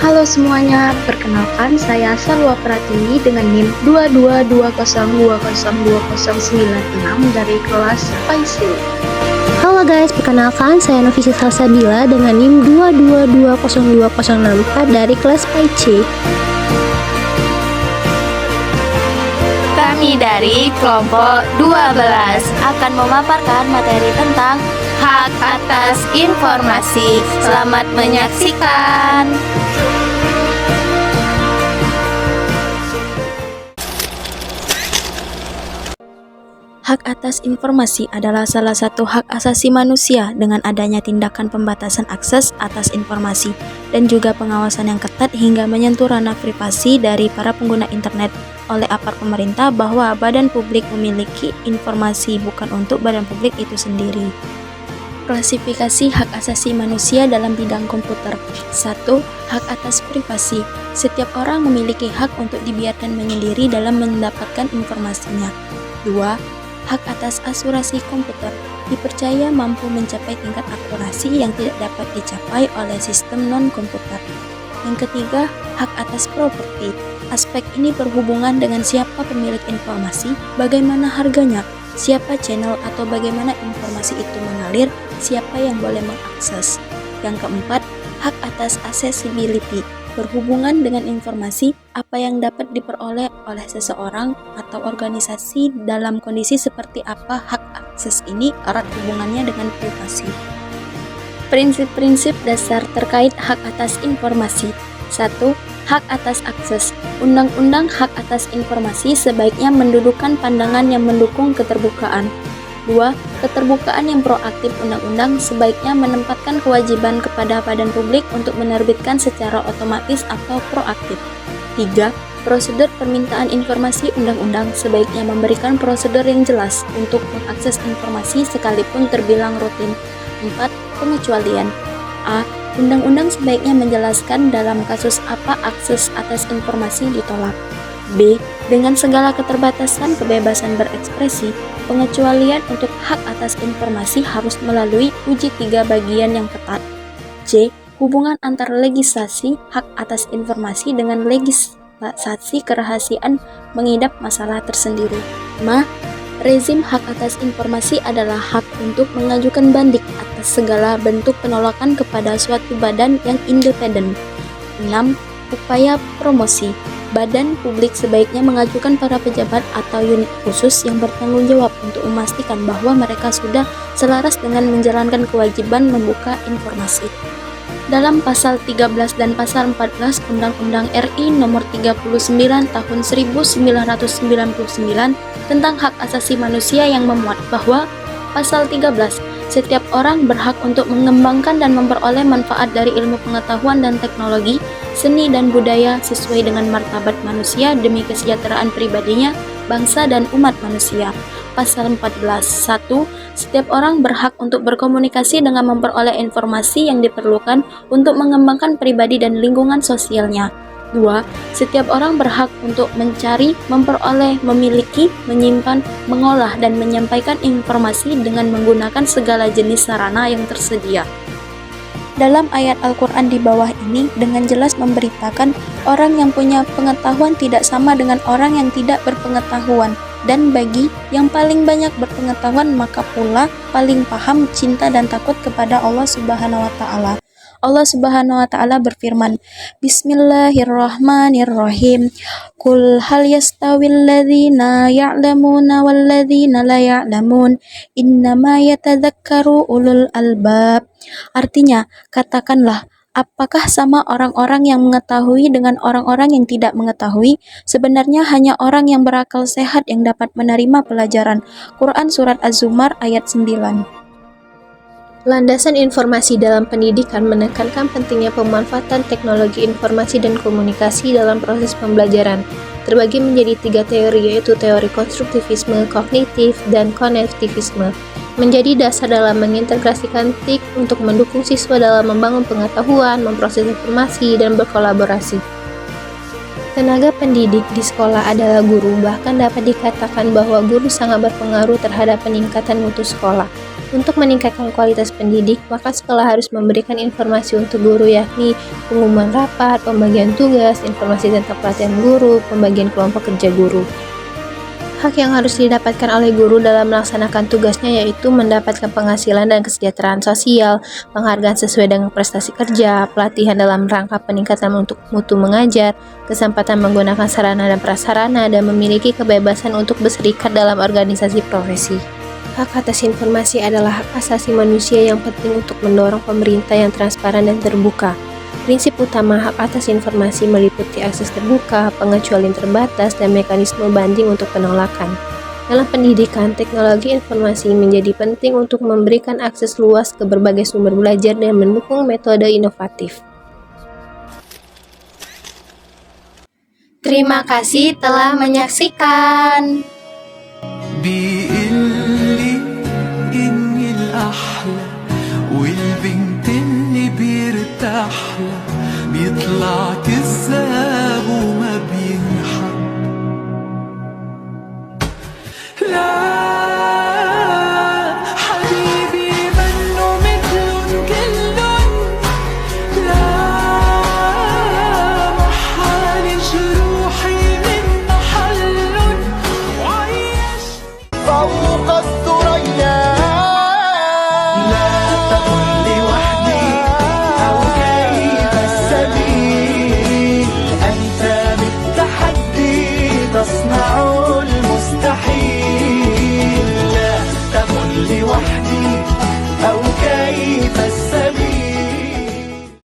Halo semuanya, perkenalkan saya Salwa Pratini dengan NIM 222020209 dari kelas PAIC. Halo guys, perkenalkan saya Novisi Salsabila dengan NIM 2220204 dari kelas PAIC. Kami dari kelompok 12 akan memaparkan materi tentang hak atas informasi. Selamat menyaksikan. Hak atas informasi adalah salah satu hak asasi manusia. Dengan adanya tindakan pembatasan akses atas informasi dan juga pengawasan yang ketat hingga menyentuh ranah privasi dari para pengguna internet oleh aparat pemerintah, bahwa badan publik memiliki informasi bukan untuk badan publik itu sendiri. Klasifikasi hak asasi manusia dalam bidang komputer. 1. Hak atas privasi. Setiap orang memiliki hak untuk dibiarkan menyendiri dalam mendapatkan informasinya. 2. Hak atas asuransi komputer. Dipercaya mampu mencapai tingkat akurasi yang tidak dapat dicapai oleh sistem non-komputer. Yang ketiga, hak atas properti. Aspek ini berhubungan dengan siapa pemilik informasi, bagaimana harganya, siapa channel atau bagaimana informasi itu mengalir, siapa yang boleh mengakses. Yang keempat, hak atas accessibility. Berhubungan dengan informasi, apa yang dapat diperoleh oleh seseorang atau organisasi dalam kondisi seperti apa. Hak akses ini erat hubungannya dengan privasi. Prinsip-prinsip dasar terkait hak atas informasi. 1. Hak atas akses. Undang-undang hak atas informasi sebaiknya mendudukan pandangan yang mendukung keterbukaan. 2. Keterbukaan yang proaktif. Undang-undang sebaiknya menempatkan kewajiban kepada badan publik untuk menerbitkan secara otomatis atau proaktif. 3. Prosedur permintaan informasi. Undang-undang sebaiknya memberikan prosedur yang jelas untuk mengakses informasi sekalipun terbilang rutin. 4. Pengecualian. A. Undang-undang sebaiknya menjelaskan dalam kasus apa akses atas informasi ditolak. B. Dengan segala keterbatasan kebebasan berekspresi, pengecualian untuk hak atas informasi harus melalui uji 3 bagian yang ketat. C. Hubungan antara legislasi hak atas informasi dengan legislasi kerahasiaan mengidap masalah tersendiri. Ma. Rezim hak atas informasi adalah hak untuk mengajukan banding atas segala bentuk penolakan kepada suatu badan yang independen. 6. Upaya promosi. Badan publik sebaiknya mengajukan para pejabat atau unit khusus yang bertanggung jawab untuk memastikan bahwa mereka sudah selaras dengan menjalankan kewajiban membuka informasi. Dalam pasal 13 dan pasal 14 Undang-Undang RI Nomor 39 Tahun 1999 tentang hak asasi manusia yang memuat bahwa pasal 13, setiap orang berhak untuk mengembangkan dan memperoleh manfaat dari ilmu pengetahuan dan teknologi, seni dan budaya sesuai dengan martabat manusia demi kesejahteraan pribadinya, bangsa dan umat manusia. Pasal 14. 1. Setiap orang berhak untuk berkomunikasi dengan memperoleh informasi yang diperlukan untuk mengembangkan pribadi dan lingkungan sosialnya. 2. Setiap orang berhak untuk mencari, memperoleh, memiliki, menyimpan, mengolah, dan menyampaikan informasi dengan menggunakan segala jenis sarana yang tersedia. Dalam ayat Al-Quran di bawah ini dengan jelas memberitakan orang yang punya pengetahuan tidak sama dengan orang yang tidak berpengetahuan, dan bagi yang paling banyak berpengetahuan maka pula paling paham, cinta dan takut kepada Allah Subhanahu wa Ta'ala. Allah Subhanahu wa Ta'ala berfirman, Bismillahirrahmanirrahim. Qul hal yastawil ladzina ya'lamuna wal ladzina la ya'lamun, innama yatadzakkaru ulul albab. Artinya, katakanlah, apakah sama orang-orang yang mengetahui dengan orang-orang yang tidak mengetahui? Sebenarnya hanya orang yang berakal sehat yang dapat menerima pelajaran. Quran Surat Az-Zumar ayat 9. Landasan informasi dalam pendidikan menekankan pentingnya pemanfaatan teknologi informasi dan komunikasi dalam proses pembelajaran. Terbagi menjadi 3 teori, yaitu teori konstruktivisme, kognitif, dan konektivisme. Menjadi dasar dalam mengintegrasikan TIK untuk mendukung siswa dalam membangun pengetahuan, memproses informasi, dan berkolaborasi. Tenaga pendidik di sekolah adalah guru, bahkan dapat dikatakan bahwa guru sangat berpengaruh terhadap peningkatan mutu sekolah. Untuk meningkatkan kualitas pendidik, maka sekolah harus memberikan informasi untuk guru, yakni pengumuman rapat, pembagian tugas, informasi tentang pelatihan guru, pembagian kelompok kerja guru. Hak yang harus didapatkan oleh guru dalam melaksanakan tugasnya yaitu mendapatkan penghasilan dan kesejahteraan sosial, penghargaan sesuai dengan prestasi kerja, pelatihan dalam rangka peningkatan untuk mutu mengajar, kesempatan menggunakan sarana dan prasarana, dan memiliki kebebasan untuk berserikat dalam organisasi profesi. Hak atas informasi adalah hak asasi manusia yang penting untuk mendorong pemerintah yang transparan dan terbuka. Prinsip utama hak atas informasi meliputi akses terbuka, pengecualian terbatas, dan mekanisme banding untuk penolakan. Dalam pendidikan, teknologi informasi menjadi penting untuk memberikan akses luas ke berbagai sumber belajar dan mendukung metode inovatif. Terima kasih telah menyaksikan. بيقلي إني الأحلى والبنت اللي بيرتاحلى بيطلع كده